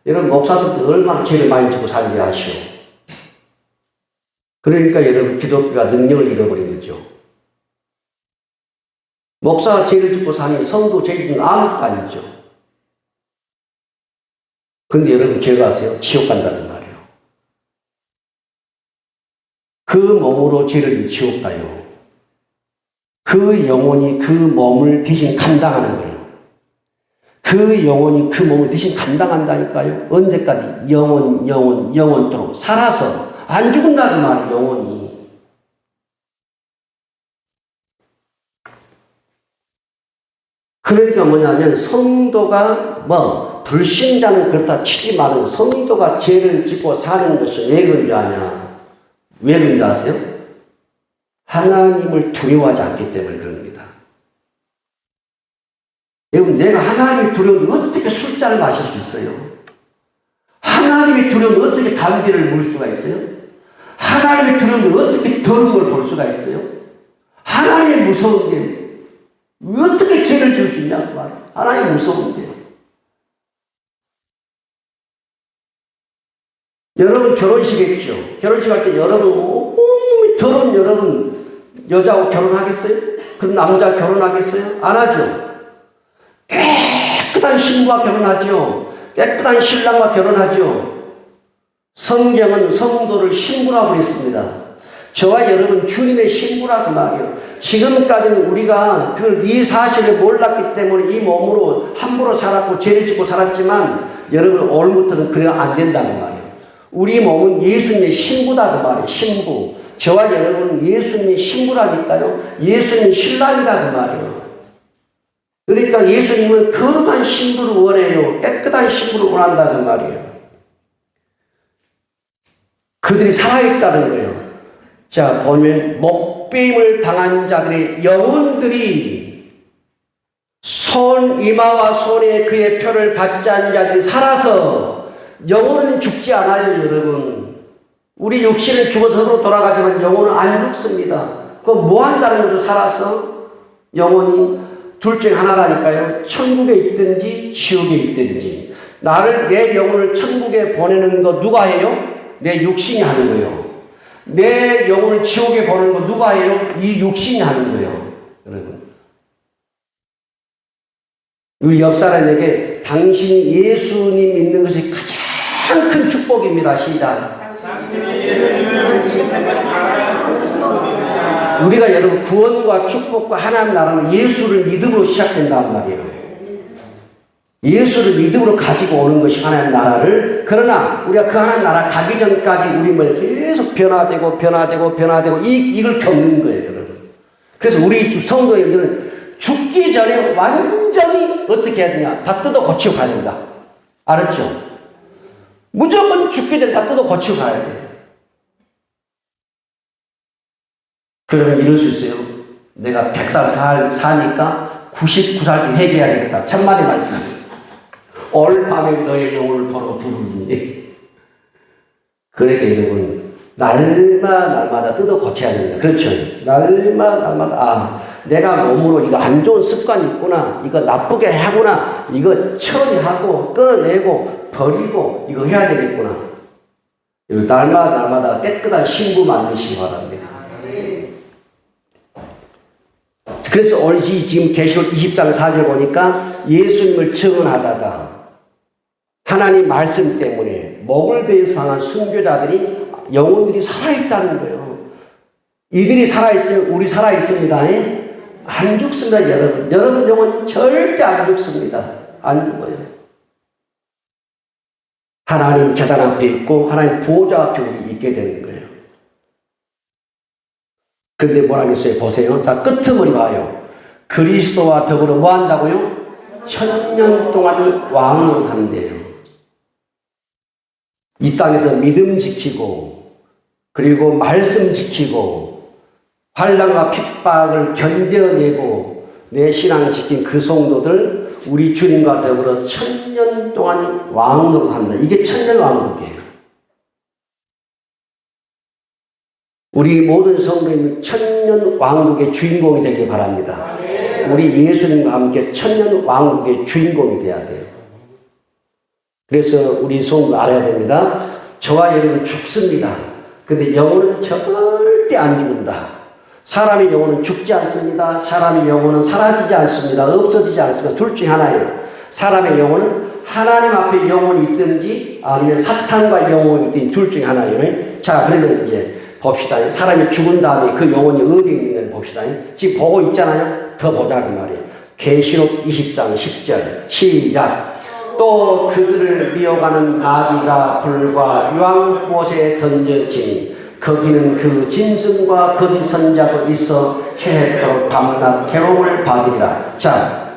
여러분, 목사들도 얼마나 죄를 많이 지고 살지 아시오. 그러니까 여러분, 기독교가 능력을 잃어버린 거죠. 목사가 죄를 짓고 사니 성도 죄를 짓는 아무것도 아니죠. 그런데 여러분, 기억하세요? 지옥 간다는 말이에요. 그 몸으로 죄를 지옥 가요. 그 영혼이 그 몸을 대신 감당하는 거예요. 그 영혼이 그 몸을 대신 감당한다니까요. 언제까지? 영원토록 살아서 안 죽는다는 말이에요. 영혼이. 그러니까 뭐냐면 성도가 불신자는 그렇다 치지만은 성도가 죄를 짓고 사는 것이 왜 그런지 아냐? 왜 그런지 아세요? 하나님을 두려워하지 않기 때문에 그럽니다. 여러분, 내가 하나님이 두려운데 어떻게 술잔을 마실 수 있어요? 하나님이 두려운데 어떻게 담배를 물 수가 있어요? 하나님이 두려운데 어떻게 더러운 걸 볼 수가 있어요? 하나님이 무서운데 어떻게 죄를 지을 수 있냐고 말이에요. 하나님이 무서운데. 여러분 결혼식 했죠? 결혼식 할 때 여러분 온몸이 더러운 여러분 여자하고 결혼하겠어요? 그럼 남자 결혼하겠어요? 안 하죠. 깨끗한 신부와 결혼하죠. 깨끗한 신랑과 결혼하죠. 성경은 성도를 신부라고 했습니다. 저와 여러분 주님의 신부라고 말이에요. 지금까지는 우리가 이 사실을 몰랐기 때문에 이 몸으로 함부로 살았고 죄를 짓고 살았지만 여러분 오늘부터는 그래 안 된다는 말이에요. 우리 몸은 예수님의 신부다 그 말이에요. 신부. 저와 여러분은 예수님의 신부라니까요. 예수님 신랑이다 그 말이에요. 그러니까 예수님은 거룩한 신부를 원해요. 깨끗한 신부를 원한다 그 말이에요. 그들이 살아있다는 거예요. 자, 보면 목배임을 당한 자들의 영혼들이 이마와 손에 그의 표를 받지 않은 자들이 살아서 영혼은 죽지 않아요, 여러분. 우리 육신은 죽어서 돌아가지만 영혼은 안 죽습니다. 그럼 뭐 한다는 거죠, 살아서? 영혼이 둘 중에 하나라니까요. 천국에 있든지 지옥에 있든지. 내 영혼을 천국에 보내는 거 누가 해요? 내 육신이 하는 거예요. 내 영혼을 지옥에 보내는 거 누가 해요? 이 육신이 하는 거예요. 여러분. 우리 옆 사람에게 당신이 예수님 믿는 것이 가장 큰 축복입니다. 시작. 우리가 여러분 구원과 축복과 하나님 나라는 예수를 믿음으로 시작된단 말이에요. 예수를 믿음으로 가지고 오는 것이 하나님 나라를. 그러나 우리가 그 하나님 나라 가기 전까지 우리 몸이 계속 변화되고 이걸 겪는 거예요, 여러분. 그래서 우리 성도님들은 죽기 전에 완전히 어떻게 해야 되냐? 다 뜯어 고치고 가야 된다. 알았죠? 무조건 죽기 전에 다 뜯어 고치고 가야 돼요. 그러면 이럴 수 있어요. 내가 100살 사니까 99살 때 회개해야 되겠다. 천만의 말씀. 올 밤에 너의 영혼을 도로 부르니. 그러니까 여러분, 날마다 뜯어 고쳐야 됩니다. 그렇죠? 날마다, 내가 몸으로 이거 안 좋은 습관이 있구나. 이거 나쁘게 하구나. 이거 처리하고, 끊어내고, 버리고, 이거 해야 되겠구나. 날마다 깨끗한 신부 만드시기 바랍니다. 그래서 오늘 지금 계시록 20장 4절 보니까 예수님을 증언하다가 하나님 말씀 때문에 목을 베어서 당한 순교자들이 영혼들이 살아있다는 거예요. 이들이 살아있으면 우리 살아있습니다. 안 죽습니다, 여러분. 여러분 영혼 절대 안 죽습니다. 안 죽어요. 하나님 제단 앞에 있고 하나님 보호자 앞에 우리 있게 되는 거예요. 그런데 뭐라 하겠어요? 보세요. 자, 끄트머리 봐요. 그리스도와 더불어 뭐 한다고요? 1000년 동안 왕노릇 하는데요. 이 땅에서 믿음 지키고, 그리고 말씀 지키고, 환난과 핍박을 견뎌내고, 내 신앙을 지킨 그 성도들, 우리 주님과 더불어 1000년 동안 왕노릇 한다. 이게 천년왕국이에요. 우리 모든 성도님은 천년왕국의 주인공이 되길 바랍니다. 우리 예수님과 함께 천년왕국의 주인공이 되어야 돼요. 그래서 우리 성도 알아야 됩니다. 저와 여러분은 죽습니다. 근데 영혼은 절대 안 죽는다. 사람의 영혼은 죽지 않습니다. 사람의 영혼은 사라지지 않습니다. 없어지지 않습니다. 둘 중에 하나예요. 사람의 영혼은 하나님 앞에 영혼이 있든지 아니면 사탄과 영혼이 있든지 둘 중에 하나예요. 자, 그러면 이제 봅시다. 사람이 죽은 다음에 그 영혼이 어디에 있는 가 봅시다. 지금 보고 있잖아요. 더 보자 그 말이에요. 계시록 20장 10절 시작. 또 그들을 미워가는 마귀가 불과 유황못에 던져지니 거기는 그 짐승과 거짓 선자도 있어 해토록 밤낮 괴로움을 받으리라. 자,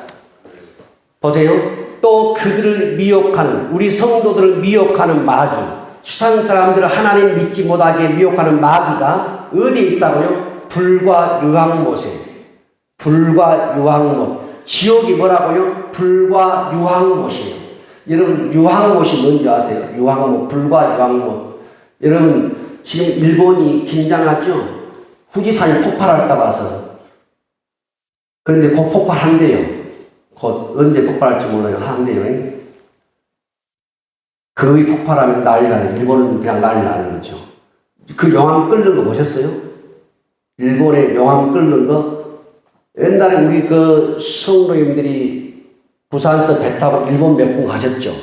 보세요. 또 그들을 미혹하는, 우리 성도들을 미혹하는 마귀, 세상 사람들을 하나님 믿지 못하게 미혹하는 마귀가 어디에 있다고요? 불과 유황못에. 불과 유황못. 지옥이 뭐라고요? 불과 유황못이에요. 여러분, 유황못이 뭔지 아세요? 유황못, 불과 유황못. 여러분, 지금 일본이 긴장하죠? 후지산이 폭발할까 봐서. 그런데 곧 폭발한대요. 곧 언제 폭발할지 몰라요. 한대요. 거기 폭발하면 난리 나요. 일본은 그냥 난리 나는 거죠. 그 용암 끓는 거 보셨어요? 일본에 용암 끓는 거? 옛날에 우리 그 성도님들이 부산서 배 타고 일본 몇 군 가셨죠?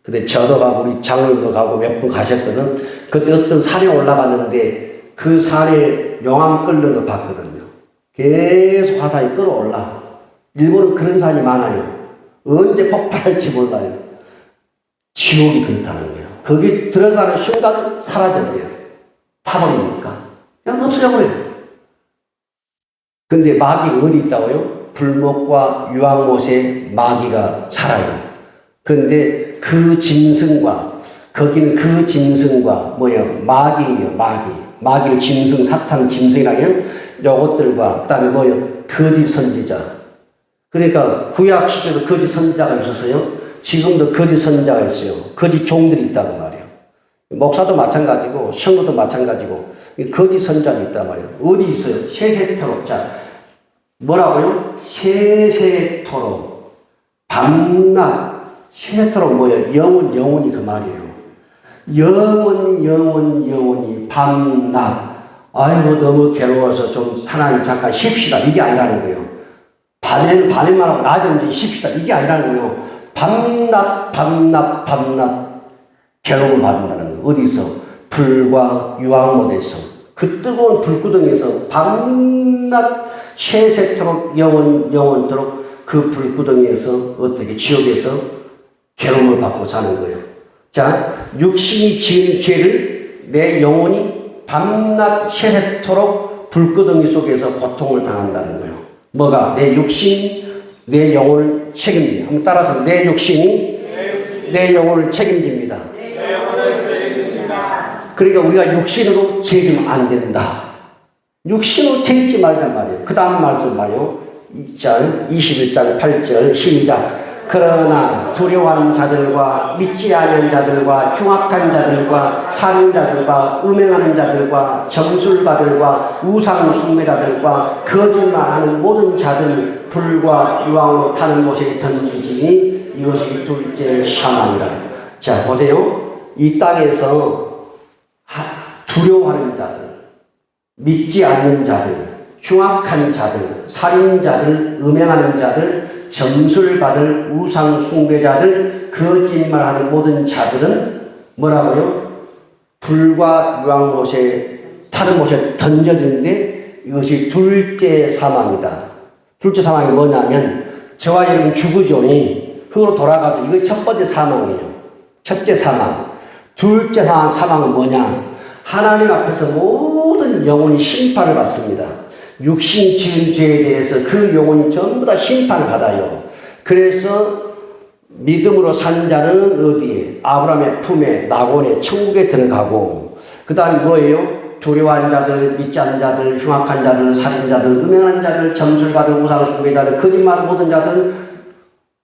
근데 저도 가고 우리 장로님도 가고 몇 분 가셨거든. 그때 어떤 산에 올라갔는데 그 산에 용암 끓는 거 봤거든요. 계속 화산이 끌어올라. 일본은 그런 산이 많아요. 언제 폭발할지 몰라요. 지옥이 그렇다는 거예요. 거기 들어가는 순간 사라져버려요. 타버리니까. 그냥 없어져버려요. 근데 마귀가 어디 있다고요? 불목과 유황못에 마귀가 살아요. 그런데 그 짐승과, 거기는 그 짐승과, 마귀예요, 마귀. 마귀는 짐승, 사탄 짐승이라면 요것들과, 그 다음에 거짓 선지자. 그러니까 구약 시대도 거짓 선지자가 있었어요. 지금도 거짓 선지자가 있어요. 거짓 종들이 있다고 말이에요. 목사도 마찬가지고, 성도도 마찬가지고, 거짓 선지자가 있단 말이에요. 어디 있어요? 세세토록. 자, 뭐라고요? 세세토록. 밤낮. 세세토록 뭐예요? 영원히 그 말이에요. 영원히 밤낮. 아이고, 너무 괴로워서 좀 하나님 잠깐 쉽시다. 이게 아니라는 거예요. 밤에는 밤에만 하고 낮에는 쉽시다. 이게 아니라는 거예요. 밤낮 괴로움을 받는다는 거예요. 어디서? 불과 유황못에서. 그 뜨거운 불구덩이에서 밤낮 세세토록 영원토록 그 불구덩이에서 어떻게 지옥에서 괴로움을 받고 사는 거예요. 자, 육신이 지은 죄를 내 영혼이 밤낮 세세토록 불구덩이 속에서 고통을 당한다는 거예요. 뭐가? 내 육신, 내 영혼을 책임집니다. 한번 따라서 내 육신이 내 영혼을 책임집니다. 그러니까 우리가 육신으로 죄지면 안 된다. 육신으로 죄짓지 말란 말이에요. 그 다음 말씀 봐요. 21장 8절 시작. 그러나 두려워하는 자들과 믿지 않는 자들과 흉악한 자들과 살인자들과 음행하는 자들과 점술가들과 우상 숭배자들과 거짓말하는 모든 자들 불과 유황으로 타는 곳에 던지지니 이것이 둘째 사망이라. 자, 보세요. 이 땅에서 두려워하는 자들, 믿지 않는 자들, 흉악한 자들, 살인자들, 음행하는 자들, 점술가들, 우상 숭배자들, 거짓말하는 모든 자들은 뭐라고요? 불과 유황못에 타는 못에 던져지는데 이것이 둘째 사망이다. 둘째 사망이 뭐냐면 저와 여러분 죽으죠니 그거로 돌아가도 이거 첫 번째 사망이에요. 첫째 사망. 둘째 사망은 뭐냐? 하나님 앞에서 모든 영혼이 심판을 받습니다. 육신 지은 죄에 대해서 그 영혼이 전부 다 심판을 받아요. 그래서 믿음으로 산 자는 어디에? 아브라함의 품에, 낙원에, 천국에 들어가고, 그 다음에 뭐예요? 두려워한 자들, 믿지 않는 자들, 흉악한 자들, 살인자들, 음행하는 자들, 점술가들, 우상숭배자들, 거짓말하는 모든 자들,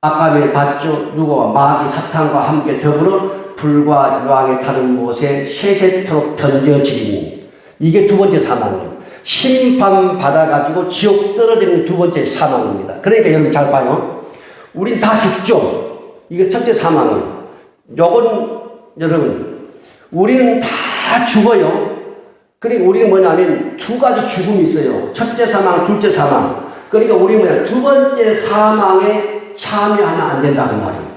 아까 봤죠? 누구와? 마귀 사탄과 함께 더불어 불과 유황에 타는 못에 세세토록 던져지니. 이게 두 번째 사망이에요. 심판 받아가지고 지옥 떨어지는 두 번째 사망입니다. 그러니까 여러분 잘 봐요. 우린 다 죽죠. 이게 첫째 사망이에요. 요건 여러분 우리는 다 죽어요. 그러니까 우리는 뭐냐면 두 가지 죽음이 있어요. 첫째 사망, 둘째 사망. 그러니까 우리는 두 번째 사망에 참여하면 안 된다는 말이에요.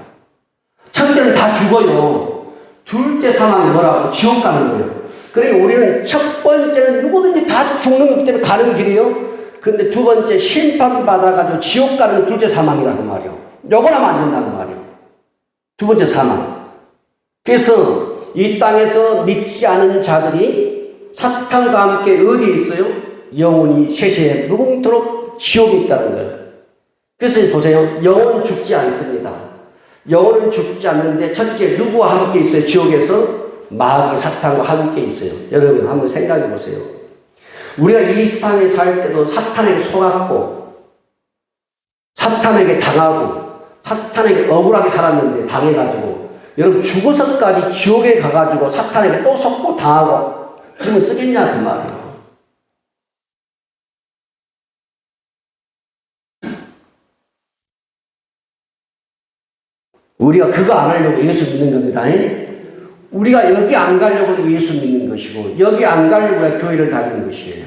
첫째는 다 죽어요. 둘째 사망이 뭐라고? 지옥 가는 거예요. 그러니까 우리는 첫 번째는 누구든지 다 죽는 거기 때문에 가는 길이에요. 근데 두 번째 심판받아가지고 지옥 가는 둘째 사망이라고 말이에요. 요걸 하면 안 된다고 말이에요. 두 번째 사망. 그래서 이 땅에서 믿지 않은 자들이 사탄과 함께 어디에 있어요? 영혼이 세세에 무궁토록 지옥에 있다는 거예요. 그래서 보세요. 영혼은 죽지 않습니다. 영혼은 죽지 않는데 첫째 누구와 함께 있어요? 지옥에서? 마귀 사탄과 함께 있어요. 여러분 한번 생각해 보세요. 우리가 이 세상에 살 때도 사탄에게 속았고 사탄에게 당하고 사탄에게 억울하게 살았는데 당해가지고 여러분 죽어서까지 지옥에 가가지고 사탄에게 또 속고 당하고 그러면 쓰겠냐 그 말이에요. 우리가 그거 안 하려고 예수 믿는 겁니다. 우리가 여기 안 가려고 예수 믿는 것이고 여기 안 가려고 교회를 다니는 것이에요.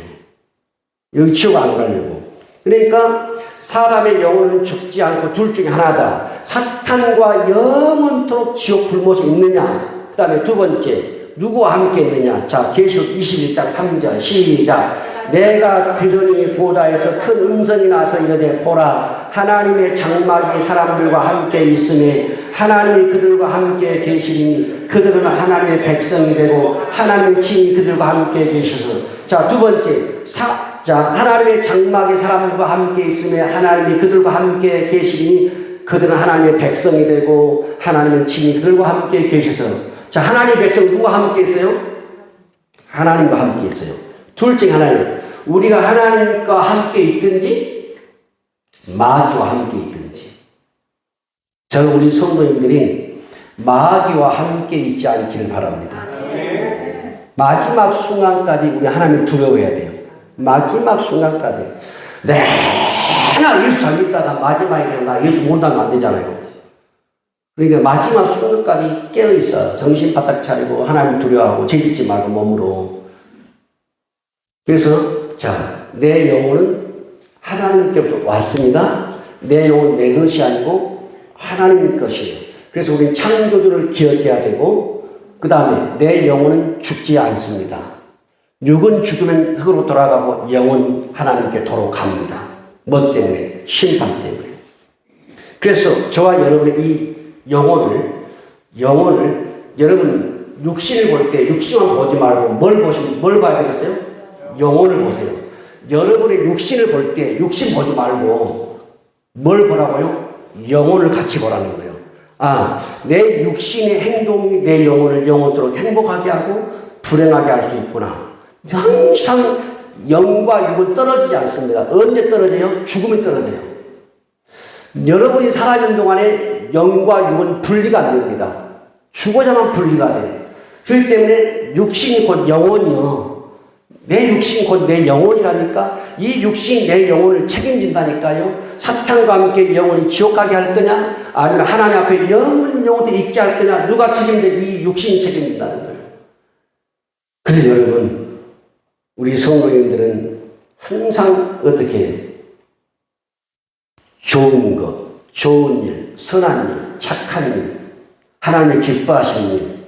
여기 지옥 안 가려고. 그러니까 사람의 영혼은 죽지 않고 둘 중에 하나다. 사탄과 영원토록 지옥 불못에 있느냐. 그 다음에 두 번째, 누구와 함께 있느냐. 자, 계시록 21장 3절 시작. 내가 들으니 보다에서 큰 음성이 나서 이르되 보라 하나님의 장막이 사람들과 함께 있으니 하나님이 그들과 함께 계시리니 그들은 하나님의 백성이 되고 하나님 친히 그들과 함께 계셔서. 자, 두 번째, 하나님의 장막이 사람들과 함께 있으며 하나님이 그들과 함께 계시리니 그들은 하나님의 백성이 되고 하나님은 친히 그들과 함께 계셔서. 자, 하나님의 백성 누구와 함께 있어요? 하나님과 함께 있어요. 둘 중에 하나는 우리가 하나님과 함께 있든지 마귀와 함께 있든지. 저는 우리 성도님들이 마귀와 함께 있지 않기를 바랍니다. 마지막 순간까지 우리 하나님 두려워해야 돼요. 마지막 순간까지. 내가 예수 잘 믿다가 마지막에 나 예수 모른다면 안 되잖아요. 그러니까 마지막 순간까지 깨어있어. 정신 바짝 차리고 하나님 두려워하고 죄짓지 말고 몸으로. 그래서 자, 내 영혼은 하나님께부터 왔습니다. 내 영혼은 내 것이 아니고 하나님 것이에요. 그래서 우리는 창조주를 기억해야 되고 그 다음에 내 영혼은 죽지 않습니다. 육은 죽으면 흙으로 돌아가고 영은 하나님께 도로 갑니다. 뭐 때문에? 심판 때문에. 그래서 저와 여러분의 이 영혼을 여러분 육신을 볼 때 육신만 보지 말고 뭘 봐야 되겠어요? 영혼을 보세요. 여러분의 육신을 볼 때 육신 보지 말고 뭘 보라고요? 영혼을 같이 보라는 거예요. 아, 내 육신의 행동이 내 영혼을 영원토록 행복하게 하고 불행하게 할 수 있구나. 항상 영과 육은 떨어지지 않습니다. 언제 떨어져요? 죽으면 떨어져요. 여러분이 살아있는 동안에 영과 육은 분리가 안 됩니다. 죽어야만 분리가 돼요. 그렇기 때문에 육신이 곧 영혼이요. 내 육신이 곧 내 영혼이라니까 이 육신이 내 영혼을 책임진다니까요. 사탄과 함께 영혼이 지옥 가게 할 거냐 아니면 하나님 앞에 영원토록 있게 할 거냐 누가 책임져? 이 육신이 책임진다는 거예요. 그래서 여러분 우리 성도님들은 항상 어떻게 좋은 것, 좋은 일, 선한 일, 착한 일, 하나님을 기뻐하시는 일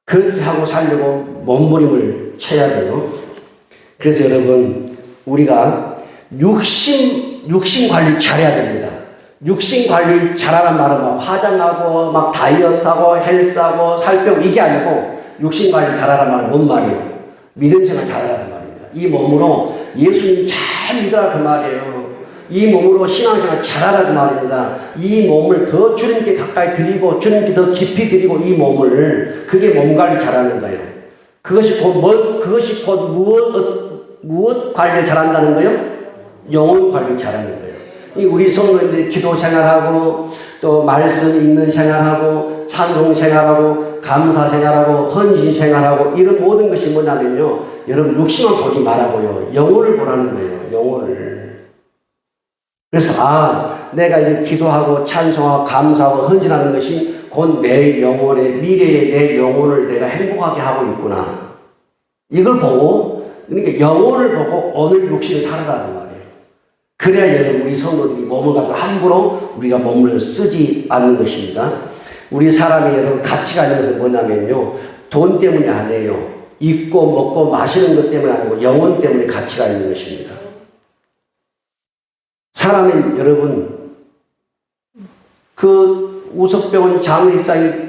그렇게 하고 살려고 몸부림을 쳐야 돼요. 그래서 여러분 우리가 육신 관리 잘해야 됩니다. 육신 관리 잘하란 말은 막 화장하고 막 다이어트하고 헬스하고 살 빼고 이게 아니고 육신 관리 잘하란 말은 뭔 말이에요? 믿음 생활 잘하라는 말입니다. 이 몸으로 예수님 잘 믿어라 그 말이에요. 이 몸으로 신앙생활 잘하라 그 말입니다. 이 몸을 더 주님께 가까이 드리고 주님께 더 깊이 드리고 이 몸을 그게 몸 관리 잘하는 거예요. 그것이 곧 무엇 관리 잘한다는 거예요? 영혼 관리 잘하는 거예요. 우리 성도님들이 기도 생활하고 또 말씀 읽는 생활하고 찬송 생활하고 감사 생활하고 헌신 생활하고 이런 모든 것이 뭐냐면요. 여러분 육신만 보지 말라고요. 영혼을 보라는 거예요. 영혼을. 그래서 내가 이제 기도하고 찬송하고 감사하고 헌신하는 것이 곧 내 영혼의 미래의 내 영혼을 내가 행복하게 하고 있구나. 이걸 보고 그러니까 영혼을 보고 오늘 육신을 살아가는 말이에요. 그래야 여러분 우리 성도들이 몸을 가지고 함부로 우리가 몸을 쓰지 않는 것입니다. 우리 사람이 여러분 가치가 있는 것은 뭐냐면요. 돈 때문이 아니에요. 입고 먹고 마시는 것 때문이 아니고 영혼 때문에 가치가 있는 것입니다. 사람은 여러분 그 우석병원 장례식장에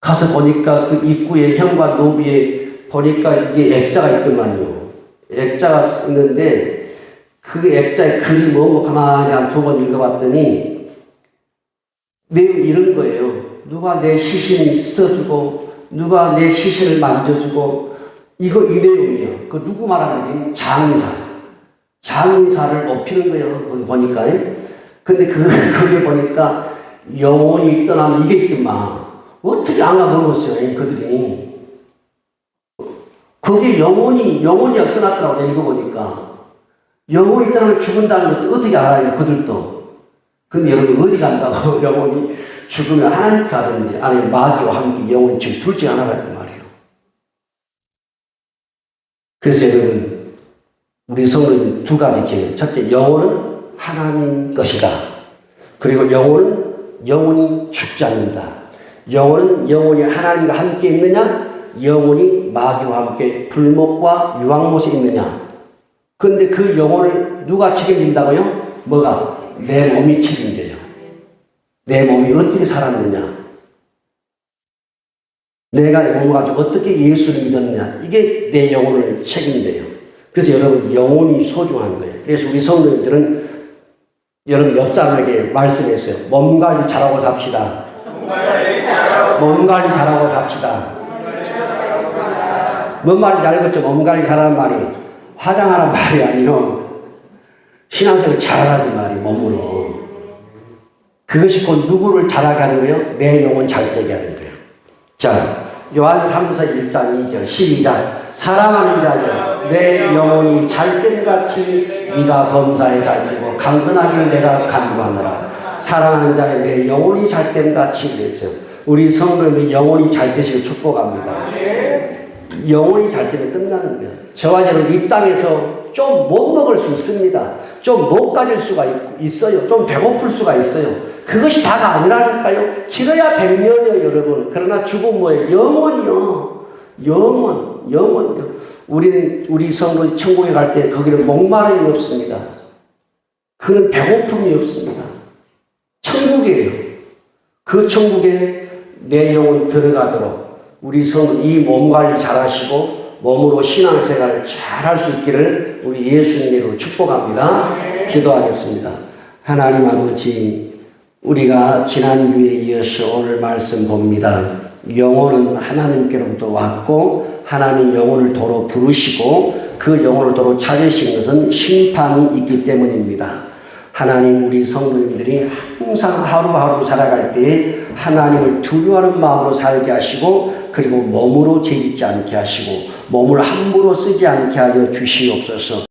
가서 보니까 그 입구에 현관 노비에 보니까 이게 액자가 있더만요. 액자가 있는데 그 액자에 글이 뭐고 가만히 한 두 번 읽어봤더니 내용이 이런 거예요. 누가 내 시신 써주고 누가 내 시신을 만져주고 이 내용이에요. 그 누구 말하는 거지? 장의사를 높이는 거예요. 거기 보니까. 근데 거기에 보니까 영혼이 떠나면 이게 있더만. 어떻게 안 가물었어요, 그들이. 거기에 영혼이 없어놨더라고, 내가 읽어보니까. 영혼이 떠나면 죽는다는 것도 어떻게 알아요, 그들도. 근데 여러분, 어디 간다고 영혼이 죽으면 하나님께 가든지, 아니면 마귀와 함께 영혼이 지금 둘 중에 하나가 있단 말이에요. 그래서 여러분, 우리 성도님 두 가지 기회. 첫째, 영혼은 하나님 것이다. 그리고 영혼은 영원히 죽지 않는다. 영혼은 영원히 하나님과 함께 있느냐? 영혼이 마귀와 함께 불못과 유황못에 있느냐? 그런데 그 영혼을 누가 책임진다고요? 뭐가? 내 몸이 책임져요. 내 몸이 어떻게 살았느냐? 내가 몸을 가지고 어떻게 예수를 믿었느냐? 이게 내 영혼을 책임져요. 그래서 여러분, 영혼이 소중한 거예요. 그래서 우리 성도님들은 여러분 옆 사람에게 말씀했어요. 몸 관리 잘하고 삽시다. 몸 관리 잘하고 삽시다. 뭔 말인지 알겠죠? 몸 관리 잘하는 말이 화장하라는 말이 아니요. 신앙생활 잘하라는 말이 몸으로. 그것이 곧 누구를 잘하게 하는 거예요? 내 영혼 잘되게 하는 거예요. 자, 요한 3서 1장 2절 시작. 사랑하는 자여, 내 영혼이 잘됨같이 네가 범사에 잘되고 강건하길 내가 간구하노라. 사랑하는 자여, 내 영혼이 잘됨같이 그랬어요. 우리 성도님의 영혼이 잘되시길 축복합니다. 영혼이 잘되면 끝나는 거예요. 저와 여러분 이 땅에서 좀 못 먹을 수 있습니다. 좀 못 가질 수가 있어요. 좀 배고플 수가 있어요. 그것이 다가 아니라니까요. 길어야 100년이요, 여러분. 그러나 죽으면 뭐예요? 영원이요. 영원이요. 우리 성도 천국에 갈 때 거기는 목마름이 없습니다. 그는 배고픔이 없습니다. 천국이에요. 그 천국에 내 영혼이 들어가도록 우리 성도 이 몸 관리 잘 하시고 몸으로 신앙생활을 잘 할 수 있기를 우리 예수님으로 축복합니다. 기도하겠습니다. 하나님 아버지, 우리가 지난주에 이어서 오늘 말씀 봅니다. 영혼은 하나님께로부터 왔고 하나님 영혼을 도로 부르시고 그 영혼을 도로 찾으신 것은 심판이 있기 때문입니다. 하나님, 우리 성도님들이 항상 하루하루 살아갈 때 하나님을 두려워하는 마음으로 살게 하시고 그리고 몸으로 죄짓지 않게 하시고 몸을 함부로 쓰지 않게 하여 주시옵소서.